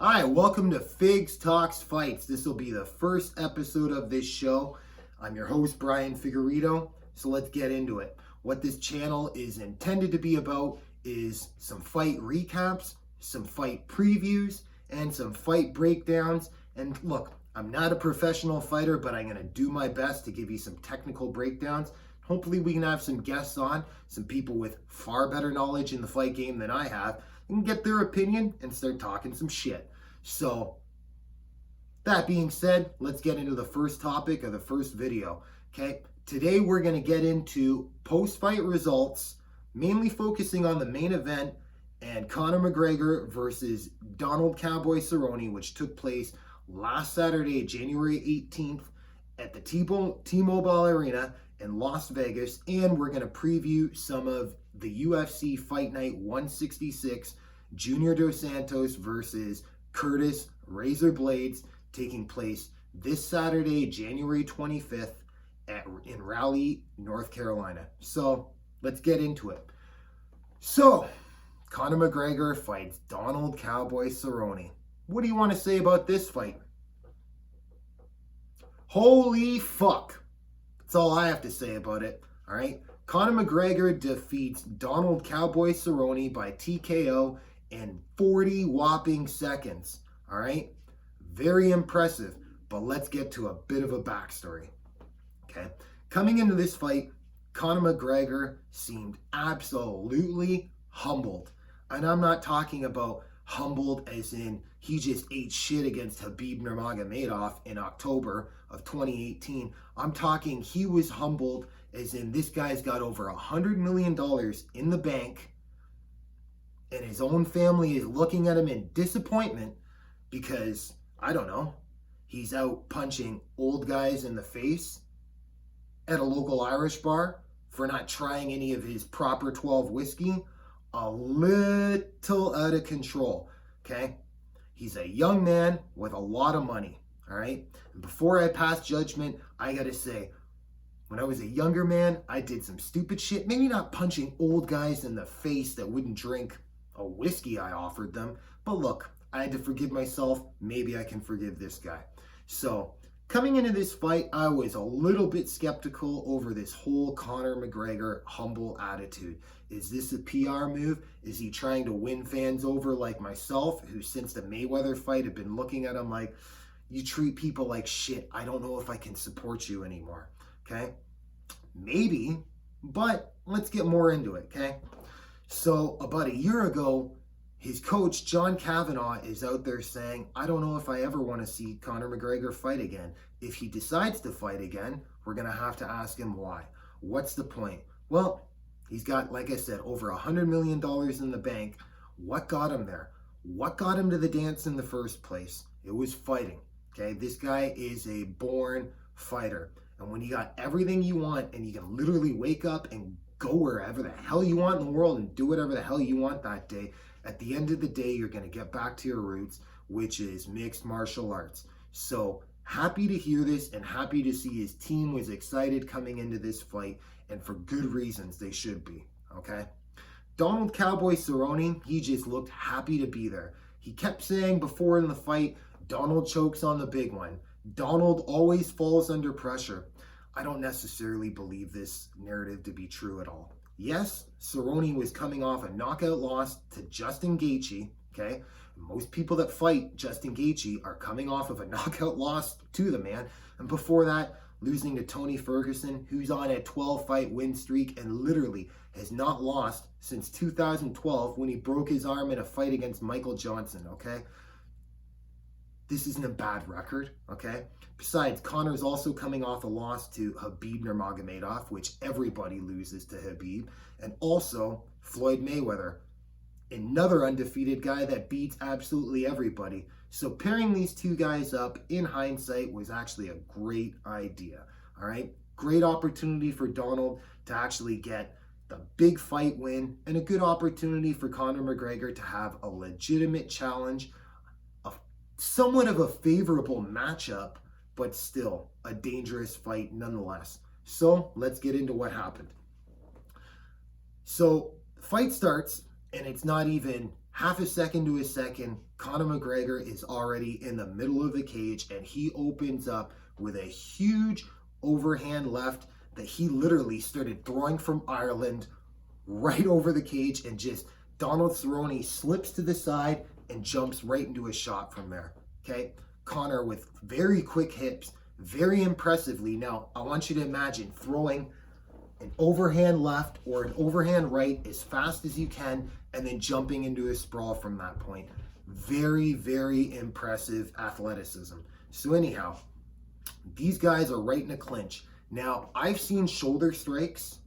Hi, welcome to Figs Talks Fights. This will be the first episode of this show. I'm your host, Brian Figueredo, so let's get into it. What this channel is intended to be about is some fight recaps, some fight previews, and some fight breakdowns. And look, I'm not a professional fighter, but I'm going to do my best to give you some technical breakdowns. Hopefully we can have some guests on, some people with far better knowledge in the fight game than I have, and get their opinion and start talking some shit. So, that being said, let's get into the first topic of the first video, okay? Today we're going to get into post-fight results, mainly focusing on the main event and Conor McGregor versus Donald Cowboy Cerrone, which took place last Saturday, January 18th at the T-Mobile Arena in Las Vegas, and we're going to preview some of the UFC Fight Night 166, Junior Dos Santos versus Curtis Razor Blades, taking place this Saturday, January 25th in Raleigh, North Carolina. So let's get into it. So Conor McGregor fights Donald Cowboy Cerrone. What do you want to say about this fight? Holy fuck. That's all I have to say about it. All right. Conor McGregor defeats Donald Cowboy Cerrone by TKO in 40 whopping seconds. All right. Very impressive. But let's get to a bit of a backstory. Okay. Coming into this fight, Conor McGregor seemed absolutely humbled. And I'm not talking about humbled as in he just ate shit against Khabib Nurmagomedov in October of 2018. I'm talking he was humbled as in this guy's got over $100 million in the bank and his own family is looking at him in disappointment because, I don't know, he's out punching old guys in the face at a local Irish bar for not trying any of his Proper 12 whiskey. A little out of control, okay? He's a young man with a lot of money, all right? And before I pass judgment, I gotta say, when I was a younger man, I did some stupid shit. Maybe not punching old guys in the face that wouldn't drink a whiskey I offered them. But look, I had to forgive myself. Maybe I can forgive this guy. So, coming into this fight, I was a little bit skeptical over this whole Conor McGregor humble attitude. Is this a PR move? Is he trying to win fans over like myself, who since the Mayweather fight have been looking at him like, you treat people like shit. I don't know if I can support you anymore, okay? Maybe, but let's get more into it, okay? So about a year ago, his coach, John Kavanagh, is out there saying, I don't know if I ever want to see Conor McGregor fight again. If he decides to fight again, we're going to have to ask him why. What's the point? Well, he's got, like I said, over $100 million in the bank. What got him there? What got him to the dance in the first place? It was fighting, okay? This guy is a born fighter. And when you got everything you want and you can literally wake up and go wherever the hell you want in the world and do whatever the hell you want that day, at the end of the day, you're going to get back to your roots, which is mixed martial arts. So happy to hear this and happy to see his team was excited coming into this fight, and for good reasons they should be, okay? Donald Cowboy Cerrone, he just looked happy to be there. He kept saying before in the fight, Donald chokes on the big one. Donald always falls under pressure. I don't necessarily believe this narrative to be true at all. Yes, Cerrone was coming off a knockout loss to Justin Gaethje, okay? Most people that fight Justin Gaethje are coming off of a knockout loss to the man. And before that, losing to Tony Ferguson, who's on a 12-fight win streak and literally has not lost since 2012 when he broke his arm in a fight against Michael Johnson, okay? This isn't a bad record, okay? Besides, Conor's also coming off a loss to Khabib Nurmagomedov, which everybody loses to Khabib, and also Floyd Mayweather, another undefeated guy that beats absolutely everybody. So pairing these two guys up, in hindsight, was actually a great idea, all right? Great opportunity for Donald to actually get the big fight win, and a good opportunity for Conor McGregor to have a legitimate challenge, somewhat of a favorable matchup, but still a dangerous fight nonetheless. So let's get into what happened. So fight starts And it's not even half a second to a second. Conor McGregor is already in the middle of the cage, and he opens up with a huge overhand left that he literally started throwing from Ireland right over the cage, and just Donald Cerrone slips to the side and jumps right into a shot from there. Okay, Conor with very quick hips, very impressively. Now, I want you to imagine throwing an overhand left or an overhand right as fast as you can, and then jumping into a sprawl from that point. Very, very impressive athleticism. So anyhow, these guys are right in a clinch. Now, I've seen shoulder strikes.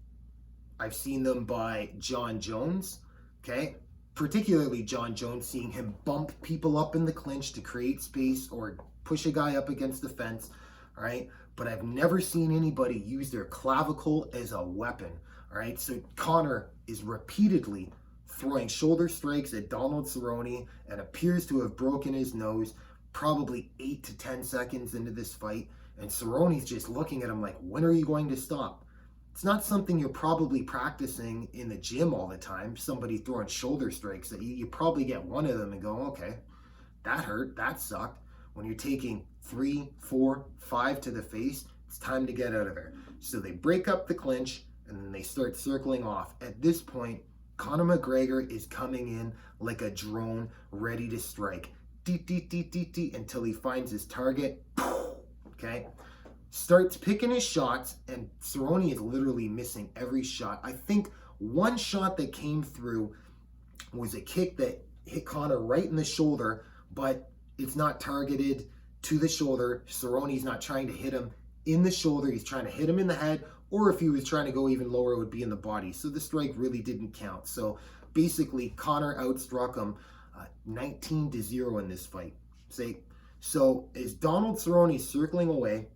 I've seen them by John Jones, okay? Particularly John Jones, seeing him bump people up in the clinch to create space or push a guy up against the fence, all right? But I've never seen anybody use their clavicle as a weapon, all right? So Conor is repeatedly throwing shoulder strikes at Donald Cerrone and appears to have broken his nose probably 8 to 10 seconds into this fight. And Cerrone's just looking at him like, when are you going to stop? It's not something you're probably practicing in the gym all the time. Somebody throwing shoulder strikes at you, you probably get one of them and go, okay, that hurt, that sucked. When you're taking 3, 4, 5 to the face, it's time to get out of there. So they break up the clinch and then they start circling off. At this point, Conor McGregor is coming in like a drone ready to strike. Deet, deet, deet, deet, deet, until he finds his target. Okay? Starts picking his shots, and Cerrone is literally missing every shot. I think one shot that came through was a kick that hit Conor right in the shoulder, but it's not targeted to the shoulder. Cerrone's not trying to hit him in the shoulder. He's trying to hit him in the head, or if he was trying to go even lower, it would be in the body. So the strike really didn't count. So basically, Conor outstruck him 19-0 in this fight. So as Donald Cerrone is circling away,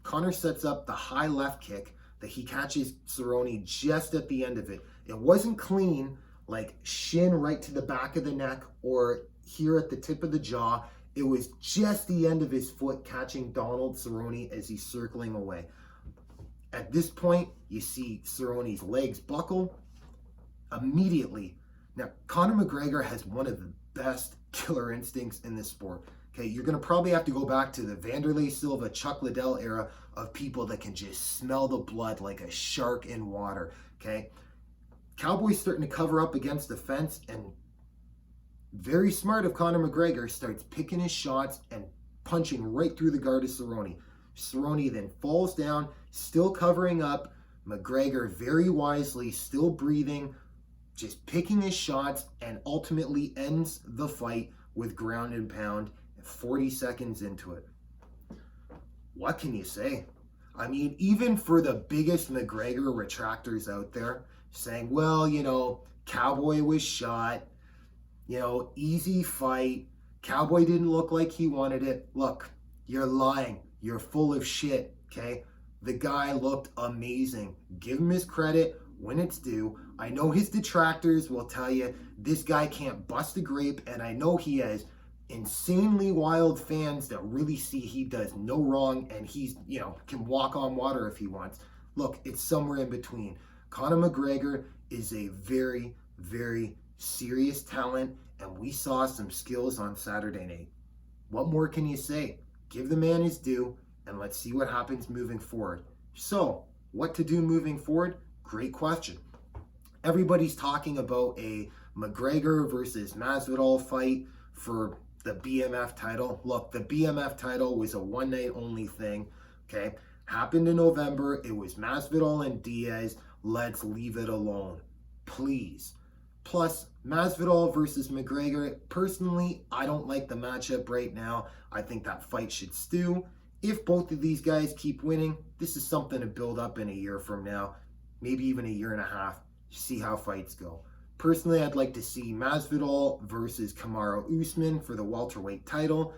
Conor sets up the high left kick that he catches Cerrone just at the end of it. It wasn't clean, like shin right to the back of the neck or here at the tip of the jaw. It was just the end of his foot catching Donald Cerrone as he's circling away. At this point, you see Cerrone's legs buckle immediately. Now, Conor McGregor has one of the best killer instincts in this sport. Okay, you're going to probably have to go back to the Vanderlei Silva, Chuck Liddell era of people that can just smell the blood like a shark in water. Okay, Cowboy's starting to cover up against the fence, and very smart of Conor McGregor starts picking his shots and punching right through the guard of Cerrone. Cerrone then falls down, still covering up. McGregor very wisely, still breathing, just picking his shots, and ultimately ends the fight with ground and pound 40 seconds into it. What can you say? I mean, even for the biggest McGregor retractors out there saying, well, you know, Cowboy was shot, you know, easy fight, Cowboy didn't look like he wanted it. Look, you're lying. You're full of shit, okay? The guy looked amazing. Give him his credit when it's due. I know his detractors will tell you this guy can't bust a grape, and I know he has insanely wild fans that really see he does no wrong and he's, you know, can walk on water if he wants. Look, it's somewhere in between. Conor McGregor is a very, very serious talent, and we saw some skills on Saturday night. What more can you say? Give the man his due, and let's see what happens moving forward. So, what to do moving forward? Great question. Everybody's talking about a McGregor versus Masvidal fight for the BMF title. Look, the BMF title was a one-night only thing, okay? Happened in November. It was Masvidal and Diaz. Let's leave it alone, please. Plus, Masvidal versus McGregor, personally, I don't like the matchup right now. I think that fight should stew. If both of these guys keep winning, this is something to build up in a year from now, maybe even a year and a half, see how fights go. Personally, I'd like to see Masvidal versus Kamaru Usman for the welterweight title.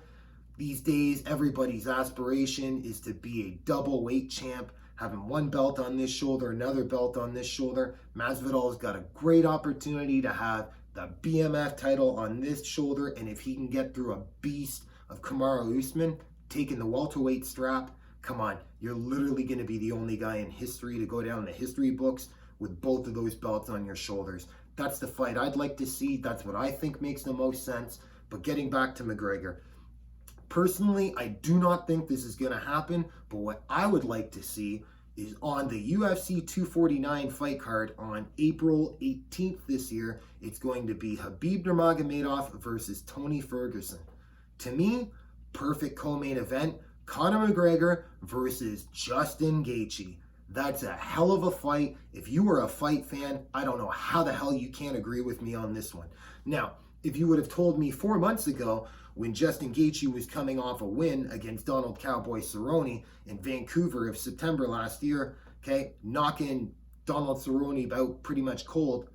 These days, everybody's aspiration is to be a double weight champ, having one belt on this shoulder, another belt on this shoulder. Masvidal's got a great opportunity to have the BMF title on this shoulder, and if he can get through a beast of Kamaru Usman, taking the welterweight strap, come on, you're literally going to be the only guy in history to go down the history books with both of those belts on your shoulders. That's the fight I'd like to see. That's what I think makes the most sense. But getting back to McGregor, personally, I do not think this is going to happen. But what I would like to see is on the UFC 249 fight card on April 18th this year, it's going to be Khabib Nurmagomedov versus Tony Ferguson. To me, perfect co-main event, Conor McGregor versus Justin Gaethje. That's a hell of a fight. If you are a fight fan, I don't know how the hell you can't agree with me on this one. Now, if you would have told me 4 months ago when Justin Gaethje was coming off a win against Donald Cowboy Cerrone in Vancouver of September last year, okay, knocking Donald Cerrone out pretty much cold,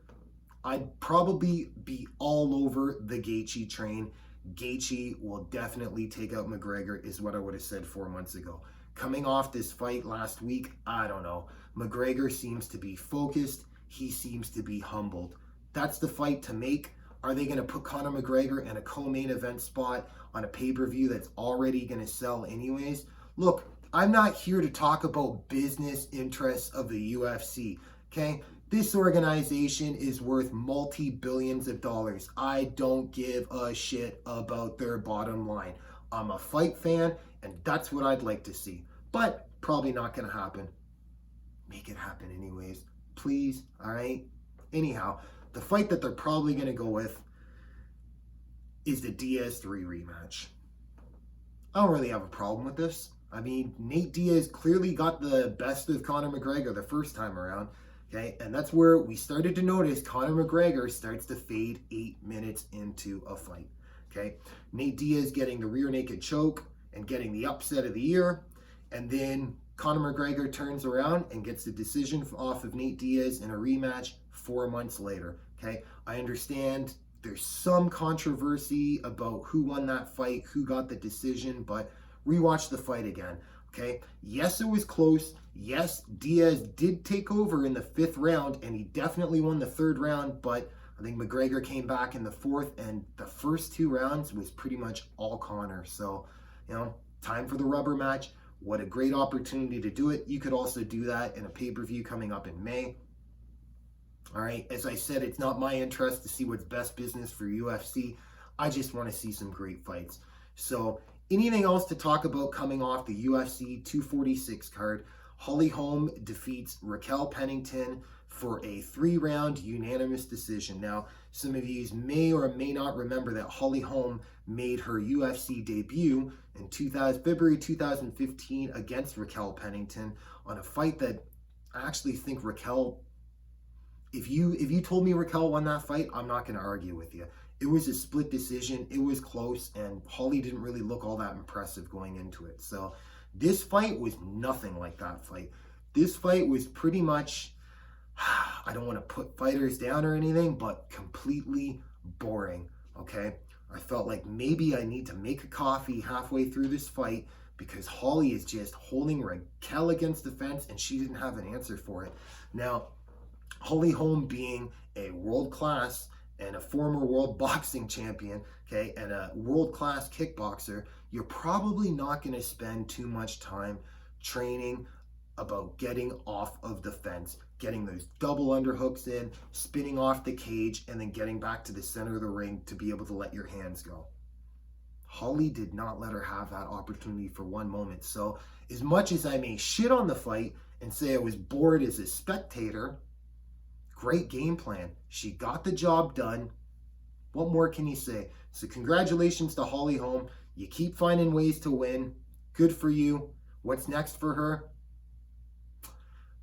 I'd probably be all over the Gaethje train. Gaethje will definitely take out McGregor is what I would have said 4 months ago. Coming off this fight last week, I don't know. McGregor seems to be focused. He seems to be humbled. That's the fight to make. Are they going to put Conor McGregor in a co-main event spot on a pay-per-view that's already going to sell anyways? Look, I'm not here to talk about business interests of the UFC, okay? This organization is worth multi-billions of dollars. I don't give a shit about their bottom line. I'm a fight fan, and that's what I'd like to see. But probably not going to happen. Make it happen anyways. Please, all right? Anyhow, the fight that they're probably going to go with is the Diaz-3 rematch. I don't really have a problem with this. I mean, Nate Diaz clearly got the best of Conor McGregor the first time around. Okay, and that's where we started to notice Conor McGregor starts to fade 8 minutes into a fight. Okay, Nate Diaz getting the rear naked choke and getting the upset of the year, and then Conor McGregor turns around and gets the decision off of Nate Diaz in a rematch 4 months later. Okay, I understand there's some controversy about who won that fight, who got the decision, but rewatch the fight again. Okay, yes, it was close. Yes, Diaz did take over in the 5th round, and he definitely won the 3rd round, but I think McGregor came back in the 4th, and the first 2 rounds was pretty much all Conor. So, you know, time for the rubber match. What a great opportunity to do it. You could also do that in a pay-per-view coming up in May. All right, as I said, it's not my interest to see what's best business for UFC. I just want to see some great fights. So, anything else to talk about coming off the UFC 246 card? Holly Holm defeats Raquel Pennington for a 3-round unanimous decision. Now, some of you may or may not remember that Holly Holm made her UFC debut in February 2015 against Raquel Pennington on a fight that I actually think Raquel, if you told me Raquel won that fight, I'm not going to argue with you. It was a split decision. It was close, and Holly didn't really look all that impressive going into it. So this fight was nothing like that fight. This fight was pretty much, I don't want to put fighters down or anything, but completely boring, okay? I felt like maybe I need to make a coffee halfway through this fight because Holly is just holding Raquel against the fence, and she didn't have an answer for it. Now, Holly Holm being a world-class and a former world boxing champion, okay, and a world-class kickboxer, you're probably not going to spend too much time training about getting off of the fence, getting those double underhooks in, spinning off the cage, and then getting back to the center of the ring to be able to let your hands go. Holly did not let her have that opportunity for one moment. So as much as I may shit on the fight and say I was bored as a spectator, great game plan. She got the job done. What more can you say? So congratulations to Holly Holm. You keep finding ways to win. Good for you. What's next for her?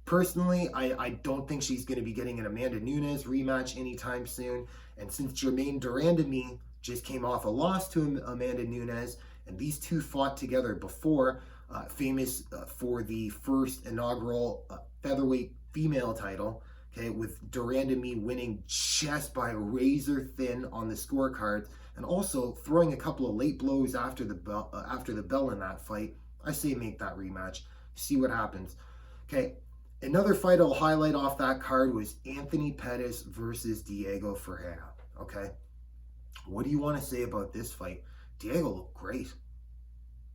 Personally, I don't think she's going to be getting an Amanda Nunes rematch anytime soon. And since Germaine Durandamy just came off a loss to Amanda Nunes, and these two fought together before, famous for the first inaugural featherweight female title, okay, with Durandamy winning just by razor thin on the scorecards, and also throwing a couple of late blows after the bell in that fight. I say make that rematch. See what happens. Okay, another fight I'll highlight off that card was Anthony Pettis versus Diego Ferreira. Okay, what do you want to say about this fight? Diego looked great.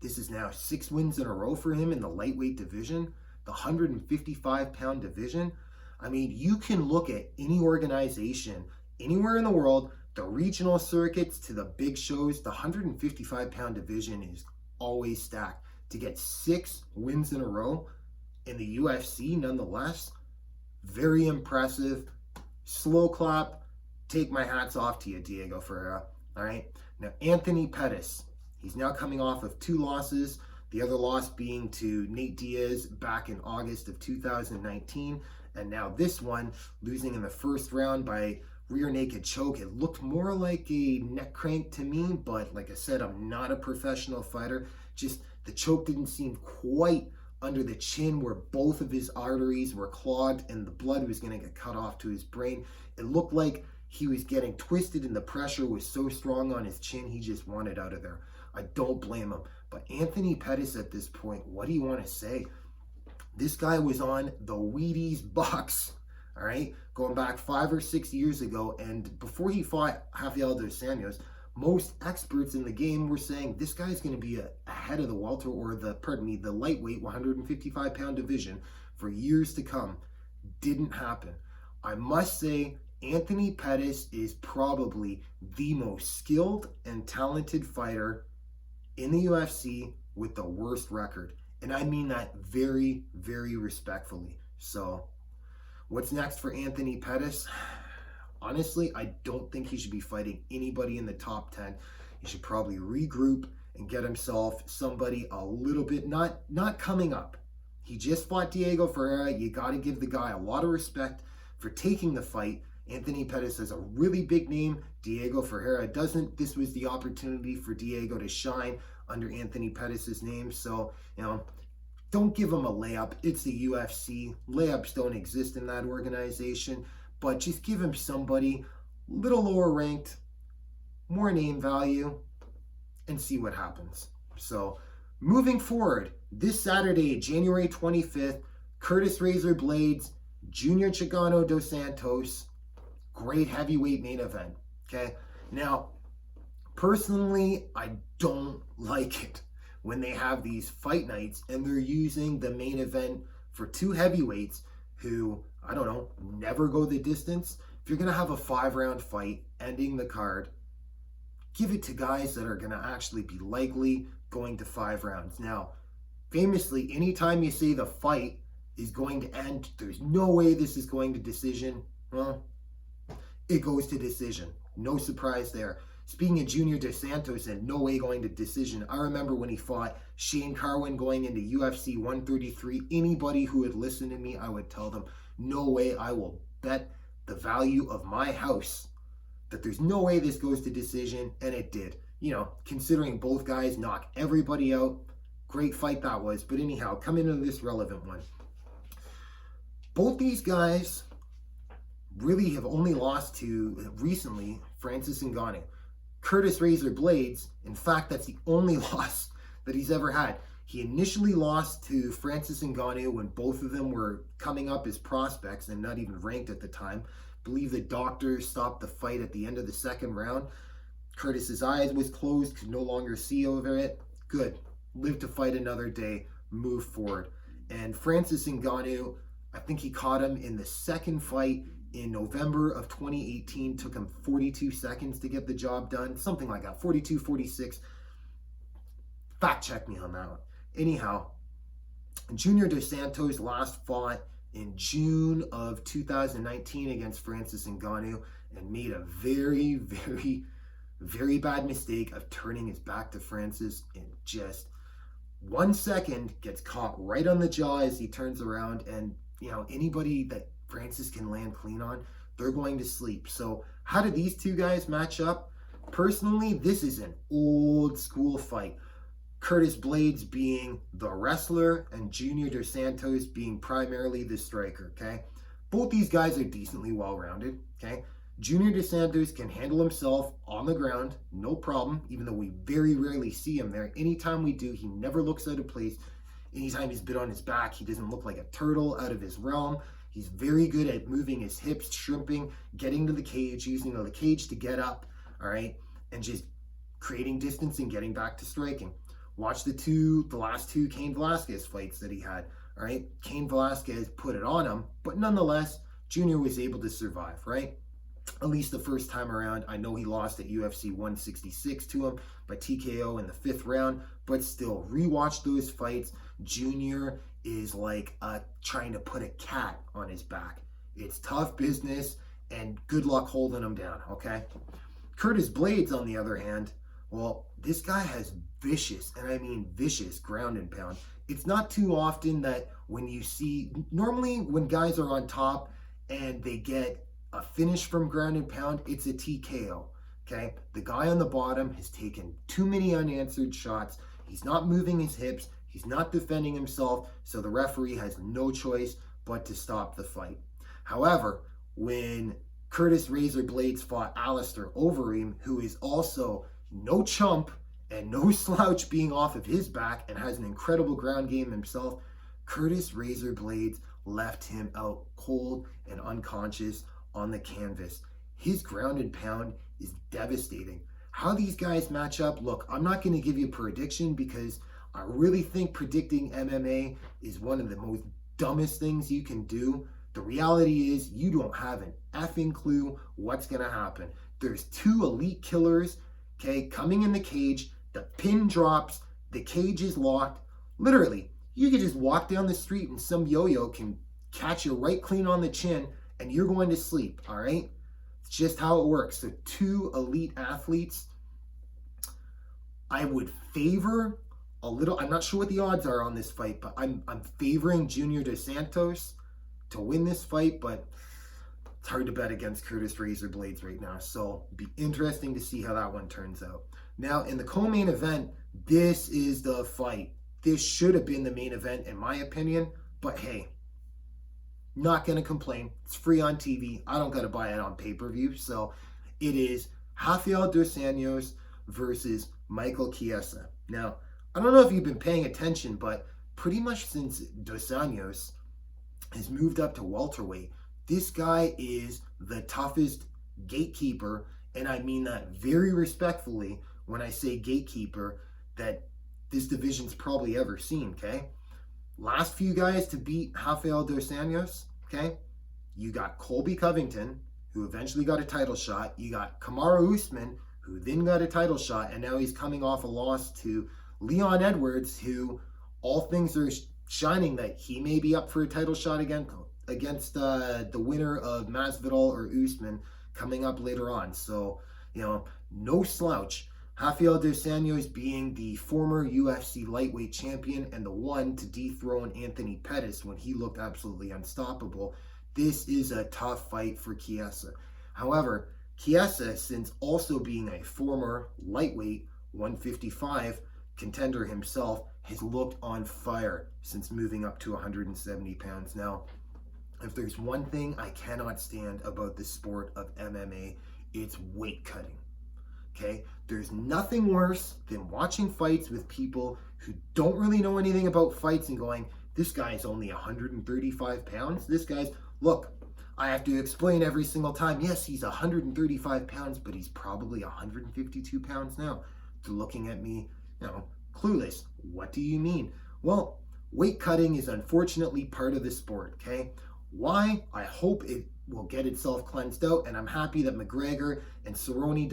This is now 6 wins in a row for him in the lightweight division, the 155-pound division. I mean, you can look at any organization anywhere in the world, the regional circuits to the big shows, the 155-pound division is always stacked. To get 6 wins in a row in the UFC, nonetheless, very impressive. Slow clap. Take my hats off to you, Diego Ferreira. All right. Now, Anthony Pettis. He's now coming off of 2 losses. The other loss being to Nate Diaz back in August of 2019. And now this one, losing in the first round by rear naked choke. It looked more like a neck crank to me, but like I said, I'm not a professional fighter. Just the choke didn't seem quite under the chin where both of his arteries were clogged and the blood was going to get cut off to his brain. It looked like he was getting twisted and the pressure was so strong on his chin, he just wanted out of there. I don't blame him. But Anthony Pettis at this point, what do you want to say? This guy was on the Wheaties box, all right, going back 5 or 6 years ago. And before he fought Rafael dos Anjos, most experts in the game were saying this guy's going to be ahead of the welter or the lightweight 155-pound division for years to come. Didn't happen. I must say, Anthony Pettis is probably the most skilled and talented fighter in the UFC with the worst record. And I mean that very, very respectfully. So, what's next for Anthony Pettis? Honestly, I don't think he should be fighting anybody in the top 10. He should probably regroup and get himself somebody a little bit, not coming up. He just fought Diego Ferreira. You got to give the guy a lot of respect for taking the fight. Anthony Pettis has a really big name. Diego Ferreira doesn't. This was the opportunity for Diego to shine under Anthony Pettis' name. So, don't give him a layup. It's the UFC. Layups don't exist in that organization. But just give him somebody a little lower ranked, more name value, and see what happens. So, moving forward, this Saturday, January 25th, Curtis Razor Blades, Junior Chicano dos Santos, great heavyweight main event. Okay. Now, personally, I don't like it when they have these fight nights and they're using the main event for 2 heavyweights who, I don't know, never go the distance. If you're going to have a 5-round fight ending the card, give it to guys that are going to actually be likely going to 5 rounds. Now, famously, anytime you say the fight is going to end, there's no way this is going to decision, well, it goes to decision. No surprise there. Speaking of Junior dos Santos and no way going to decision, I remember when he fought Shane Carwin going into UFC 133, anybody who would listen to me, I would tell them, no way, I will bet the value of my house that there's no way this goes to decision, and it did. Considering both guys knock everybody out, great fight that was. But anyhow, coming into this relevant one. Both these guys really have only lost to, recently, Francis Ngannou. Curtis Razor Blades, in fact, that's the only loss that he's ever had. He initially lost to Francis Ngannou when both of them were coming up as prospects and not even ranked at the time. I believe the doctor stopped the fight at the end of the 2nd round. Curtis's eyes was closed, could no longer see over it. Good. Live to fight another day. Move forward. And Francis Ngannou, I think he caught him in the 2nd fight in November of 2018. Took him 42 seconds to get the job done. Something like that. 42, 46. Fact check me on that one. Anyhow, Junior dos Santos last fought in June of 2019 against Francis Ngannou and made a very, very, very bad mistake of turning his back to Francis in just 1 second, gets caught right on the jaw as he turns around, and anybody that Francis can land clean on, they're going to sleep. So how do these 2 guys match up? Personally, this is an old school fight. Curtis Blades being the wrestler and Junior dos Santos being primarily the striker, okay? Both these guys are decently well-rounded, okay? Junior dos Santos can handle himself on the ground, no problem, even though we very rarely see him there. Anytime we do, he never looks out of place. Anytime he's been on his back, he doesn't look like a turtle out of his realm. He's very good at moving his hips, shrimping, getting to the cage, using the cage to get up, all right? And just creating distance and getting back to striking. Watch the last two Cain Velasquez fights that he had, all right? Cain Velasquez put it on him, but nonetheless, Junior was able to survive, right? At least the first time around. I know he lost at UFC 166 to him by TKO in the 5th round, but still, rewatch those fights. Junior is like trying to put a cat on his back. It's tough business, and good luck holding him down, okay? Curtis Blades, on the other hand, well, this guy has vicious, and I mean vicious, ground and pound. It's not too often that when you see, normally when guys are on top and they get a finish from ground and pound, it's a TKO, okay? The guy on the bottom has taken too many unanswered shots. He's not moving his hips. He's not defending himself, so the referee has no choice but to stop the fight. However, when Curtis Razor Blades fought Alistair Overeem, who is also no chump and no slouch being off of his back and has an incredible ground game himself, Curtis Razor Blades left him out cold and unconscious on the canvas. His ground and pound is devastating. How these guys match up, look, I'm not going to give you a prediction because I really think predicting MMA is one of the most dumbest things you can do. The reality is you don't have an effing clue what's going to happen. There's 2 elite killers, okay, coming in the cage. The pin drops. The cage is locked. Literally, you can just walk down the street and some yo-yo can catch you right clean on the chin and you're going to sleep, all right? It's just how it works. So 2 elite athletes. I would favor a little, I'm not sure what the odds are on this fight, but I'm favoring Junior Dos Santos to win this fight, but it's hard to bet against Curtis Razor Blades right now. So it'll be interesting to see how that one turns out. Now, in the co-main event, this is the fight. This should have been the main event, in my opinion, but hey, not going to complain. It's free on TV. I don't got to buy it on pay-per-view. So it is Rafael Dos Anjos versus Michael Chiesa. Now, I don't know if you've been paying attention, but pretty much since Dos Anjos has moved up to welterweight, this guy is the toughest gatekeeper, and I mean that very respectfully when I say gatekeeper, that this division's probably ever seen, okay? Last few guys to beat Rafael Dos Anjos, okay? You got Colby Covington, who eventually got a title shot. You got Kamaru Usman, who then got a title shot, and now he's coming off a loss to Leon Edwards, who all things are shining that he may be up for a title shot against the winner of Masvidal or Usman coming up later on. So, you know, no slouch. Rafael Dos Anjos being the former UFC lightweight champion and the one to dethrone Anthony Pettis when he looked absolutely unstoppable. This is a tough fight for Chiesa. However, Chiesa, since also being a former lightweight 155 contender himself, has looked on fire since moving up to 170 pounds. Now, if there's one thing I cannot stand about the sport of MMA, it's weight cutting. Okay? There's nothing worse than watching fights with people who don't really know anything about fights and going, this guy's only 135 pounds. This guy's, look, I have to explain every single time, yes, he's 135 pounds, but he's probably 152 pounds now. They're looking at me, you know, clueless. What do you mean? Well, weight cutting is unfortunately part of the sport, okay? Why? I hope it will get itself cleansed out, and I'm happy that McGregor and Cerrone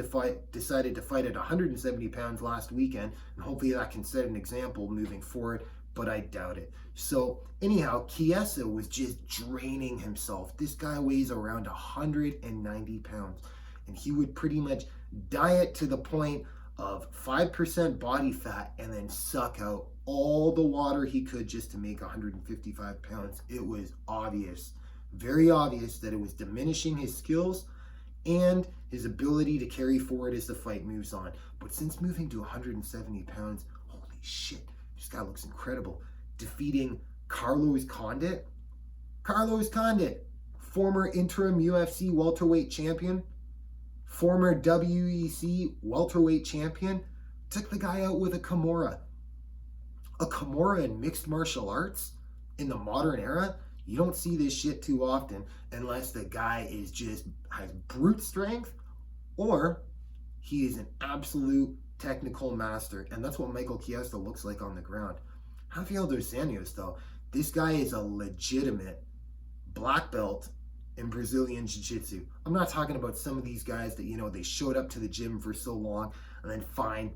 decided to fight at 170 pounds last weekend, and hopefully that can set an example moving forward, but I doubt it. So anyhow, Chiesa was just draining himself. This guy weighs around 190 pounds, and he would pretty much diet to the point of 5% body fat and then suck out all the water he could just to make 155 pounds. It was obvious, very obvious, that it was diminishing his skills and his ability to carry forward as the fight moves on. But since moving to 170 pounds, holy shit, this guy looks incredible. Defeating Carlos Condit. Carlos Condit, former interim UFC welterweight champion, former WEC welterweight champion, took the guy out with a Kimura. A Kimura in mixed martial arts in the modern era? You don't see this shit too often unless the guy is just has brute strength or he is an absolute technical master. And that's what Michael Chiesa looks like on the ground. Rafael Dos Anjos, though, this guy is a legitimate black belt in Brazilian Jiu-Jitsu. I'm not talking about some of these guys that, they showed up to the gym for so long and then fine,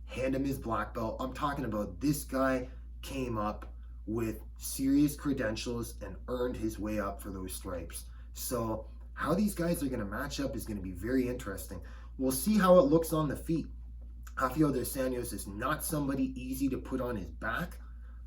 hand him his black belt. I'm talking about this guy came up with serious credentials and earned his way up for those stripes. So how these guys are going to match up is going to be very interesting. We'll see how it looks on the feet. Rafael dos Anjos is not somebody easy to put on his back,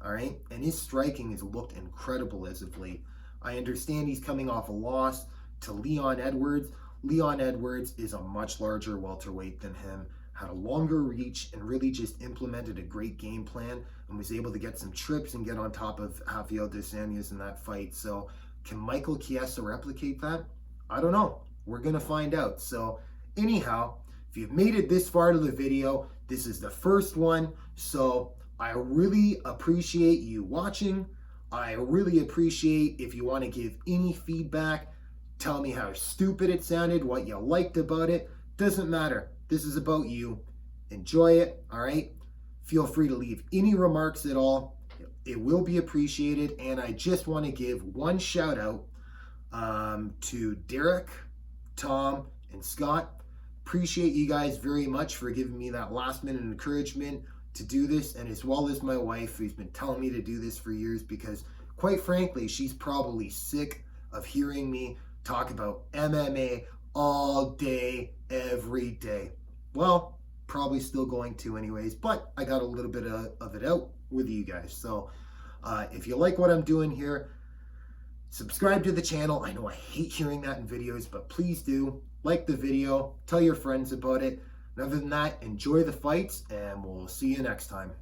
all right? And his striking has looked incredible as of late. I understand he's coming off a loss to Leon Edwards. Leon Edwards is a much larger welterweight than him, had a longer reach, and really just implemented a great game plan and was able to get some trips and get on top of Rafael dos Anjos in that fight. So can Michael Chiesa replicate that? I don't know. We're going to find out. So anyhow, if you've made it this far to the video, this is the first one. So I really appreciate you watching. I really appreciate if you want to give any feedback. Tell me how stupid it sounded, what you liked about it. Doesn't matter. This is about you. Enjoy it, all right? Feel free to leave any remarks at all. It will be appreciated. And I just want to give one shout out to Derek, Tom, and Scott. Appreciate you guys very much for giving me that last minute encouragement to do this, and as well as my wife, who's been telling me to do this for years, because quite frankly, she's probably sick of hearing me talk about MMA all day, every day. Well, probably still going to anyways, but I got a little bit of it out with you guys. So if you like what I'm doing here, subscribe to the channel. I know I hate hearing that in videos, but please do. Like the video, tell your friends about it. And other than that, enjoy the fights, and we'll see you next time.